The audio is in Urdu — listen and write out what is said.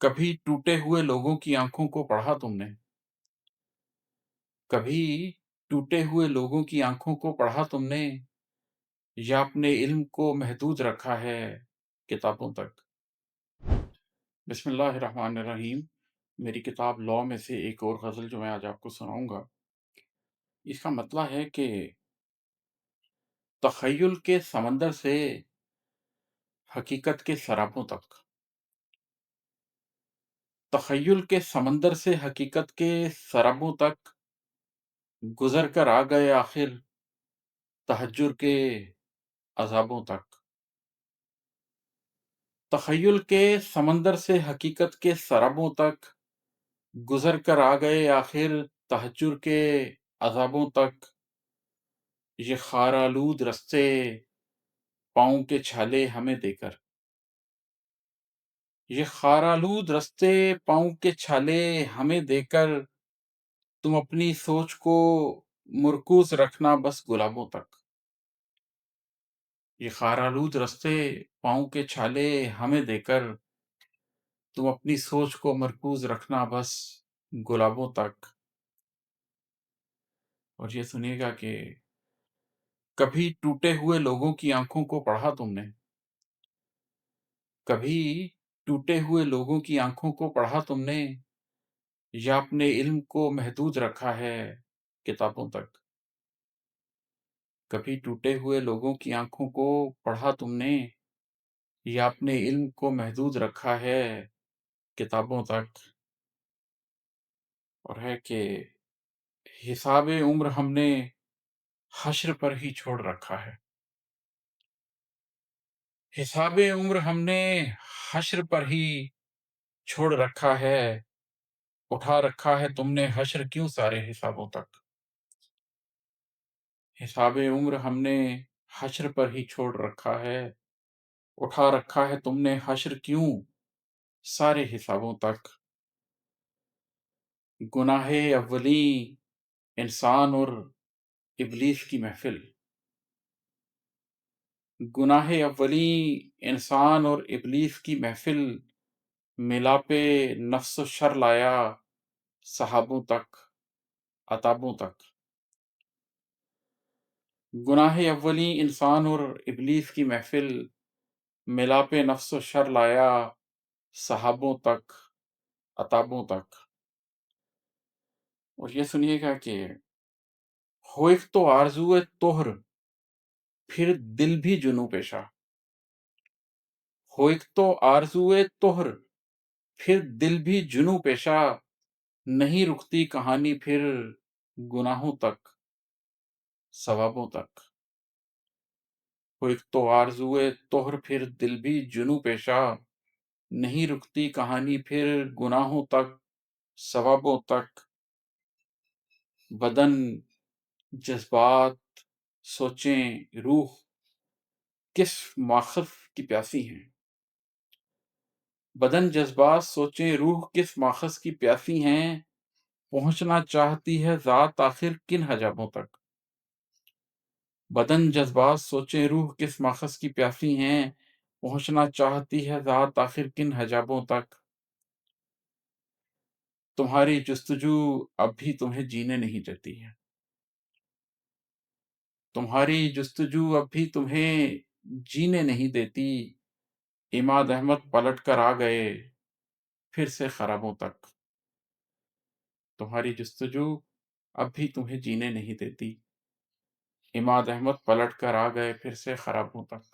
کبھی ٹوٹے ہوئے لوگوں کی آنکھوں کو پڑھا تم نے؟ کبھی ٹوٹے ہوئے لوگوں کی آنکھوں کو پڑھا تم نے، یا اپنے علم کو محدود رکھا ہے کتابوں تک؟ بسم اللہ الرحمن الرحیم۔ میری کتاب لا میں سے ایک اور غزل جو میں آج آپ کو سناؤں گا، اس کا مطلب ہے کہ تخیل کے سمندر سے حقیقت کے سرابوں تک، تخیل کے سمندر سے حقیقت کے سرابوں تک گزر کر آ گئے آخر تحجر کے عذابوں تک۔ تخیل کے سمندر سے حقیقت کے سرابوں تک گزر کر آ گئے آخر تحجر کے عذابوں تک، یہ خارآلود رستے پاؤں کے چھالے ہمیں دے کر، یہ خارآلود رستے پاؤں کے چھالے ہمیں دے کر، تم اپنی سوچ کو مرکوز رکھنا بس گلابوں تک۔ یہ خارآلود رستے پاؤں کے چھالے ہمیں دے کر، تم اپنی سوچ کو مرکوز رکھنا بس گلابوں تک۔ اور یہ سنیے گا کہ کبھی ٹوٹے ہوئے لوگوں کی آنکھوں کو پڑھا تم نے؟ کبھی ٹوٹے ہوئے لوگوں کی آنکھوں کو پڑھا تم نے، یا اپنے علم کو محدود رکھا ہے کتابوں تک؟ کبھی ٹوٹے ہوئے لوگوں کی آنکھوں کو پڑھا تم نے، یا اپنے علم کو محدود رکھا ہے کتابوں تک؟ اور ہے کہ حساب عمر ہم نے حشر پر ہی چھوڑ رکھا ہے، حساب عمر ہم نے حشر پر ہی چھوڑ رکھا ہے، اٹھا رکھا ہے تم نے حشر کیوں سارے حسابوں تک؟ حساب عمر ہم نے حشر پر ہی چھوڑ رکھا ہے، اٹھا رکھا ہے تم نے حشر کیوں سارے حسابوں تک۔ گناہ اولیں انسان اور ابلیس کی محفل، گناہ اولیں انسان اور ابلیس کی محفل، ملاپ نفس و شر لایا صحابوں تک، عتابوں تک۔ گناہ اولیں انسان اور ابلیس کی محفل، ملاپ نفس و شر لایا صحابوں تک، عتابوں تک۔ اور یہ سنیے گا کہ ہو ایک تو آرزوئے طہر پھر دل بھی جنوں پیشا، ہو ایک تو آرزوئے طہر پھر دل بھی جنوں پیشا، نہیں رکتی کہانی پھر گناہوں تک، ثوابوں تک۔ ہو ایک تو آرزوئے طہر پھر دل بھی جنوں پیشا، نہیں رکتی کہانی پھر گناہوں تک، ثوابوں تک۔ بدن، جذبات، سوچیں، روح کس ماخذ کی پیاسی ہیں، بدن، جذبات، سوچیں، روح کس ماخذ کی پیاسی ہیں، پہنچنا چاہتی ہے ذات آخر کن حجابوں تک۔ بدن، جذبات، سوچیں، روح کس ماخذ کی پیاسی ہیں، پہنچنا چاہتی ہے ذات آخر کن حجابوں تک۔ تمہاری جستجو اب بھی تمہیں جینے نہیں دیتی ہے، تمہاری جستجو اب بھی تمہیں جینے نہیں دیتی، عماد احمد پلٹ کر آ گئے پھر سے خرابوں تک۔ تمہاری جستجو اب بھی تمہیں جینے نہیں دیتی، عماد احمد پلٹ کر آ گئے پھر سے خرابوں تک۔